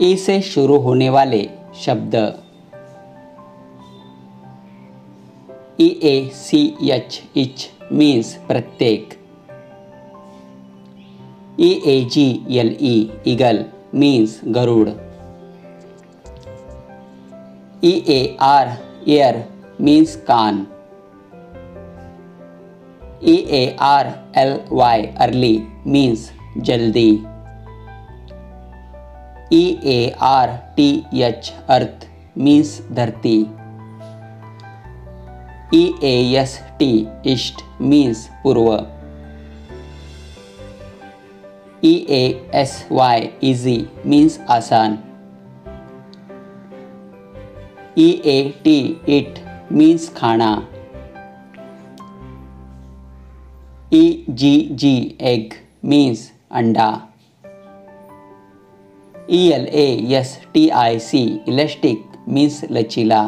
ई से शुरू होने वाले शब्द EACH इच मीन्स प्रत्येक. EAGLE ईगल मीन्स गरुड. EAR एयर मीन्स कान. EARLY अर्ली मीन्स जल्दी. EARTH अर्थ मीन्स धरती. EAST ईस्ट मीन्स पूर्व. EASY इजी मीन्स आसान. EAT इट मीन्स खाना. EGG एग मीन्स अंडा. ELASTIC इलास्टिक मीन्स लचीला.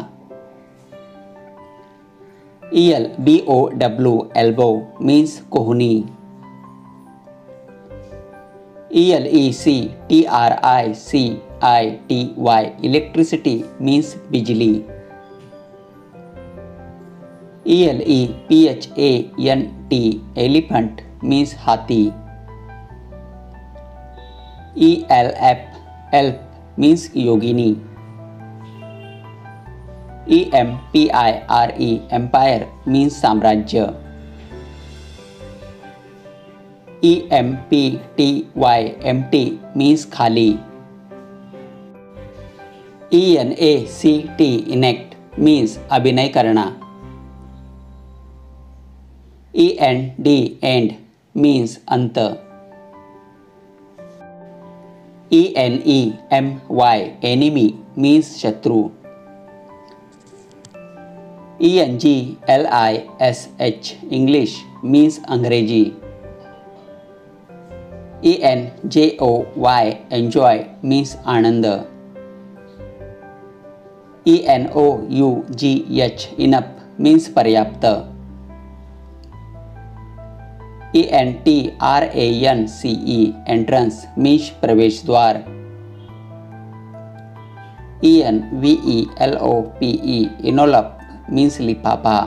ELBOW एल्बो मीन्स कोहनी. ELECTRICITY electricity means बिजली. ELEPHANT elephant means हाथी. ELF एल्फ मीन्स योगिनी. EMPIRE एम्पायर मीन्स साम्राज्य. EMPTY एम्प्टी मीन्स खाली. ENACT इनेक्ट मीन्स अभिनय करना. END एंड मीन्स अंत. ENEMY एनिमी मीन्स शत्रु. ENGLISH इंग्लिश मीन्स अंग्रेजी. ENJOY एन्जॉय मीन्स आनंद. ENOUGH इनफ मीन्स पर्याप्त. ENTRANCE एंट्रन्स मीन्स प्रवेशद्वार. ENVELOPE इनोलप मीन्स लिफाफा.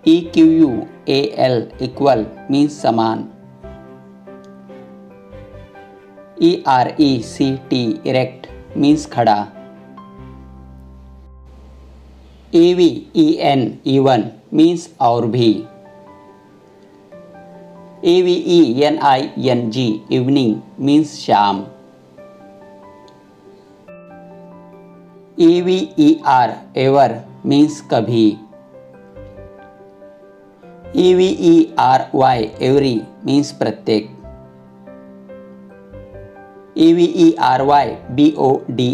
EQUAL इक्वल मीन्स समान. ERECT इरेक्ट मीन्स खड़ा. EVEN इवन मीन्स और भी. EVENING इवनिंग मीन्स शाम. EVER एवर मीन्स कभी. EVERY एवरी मीन्स प्रत्येक. EVERYBODY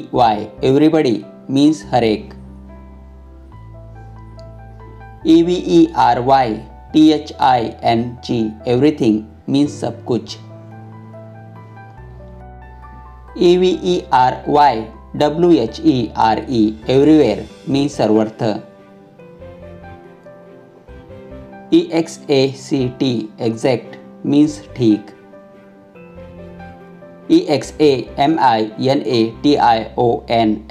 एवरीबडी मीन्स हर एक. EVERYTHING एवरीथिंग मीन्स सब कुछ. EVERYWHERE एवरीवेयर मीन्स सर्वत्र. EXACT एग्जैक्ट मीन्स ठीक. EXAMINATION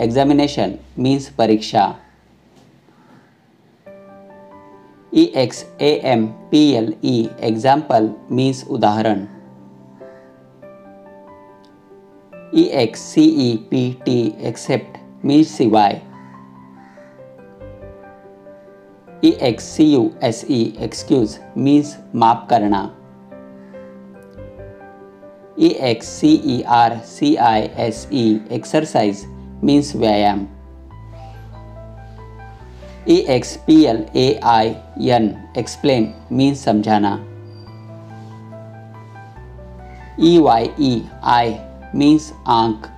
एग्जामिनेशन मीन्स परीक्षा. EXAMPLE एग्जाम्पल मीन्स उदाहरण. EXCEPT एक्सेप्ट मीन्स सिवाय. EXCUSE एक्सक्यूज मीन्स माफ करना. EXCERCISE एक्सरसाइज मीन्स व्यायाम. EXPLAIN एक्सप्लेन मीन्स समझाना. EYEI मीन्स आँख.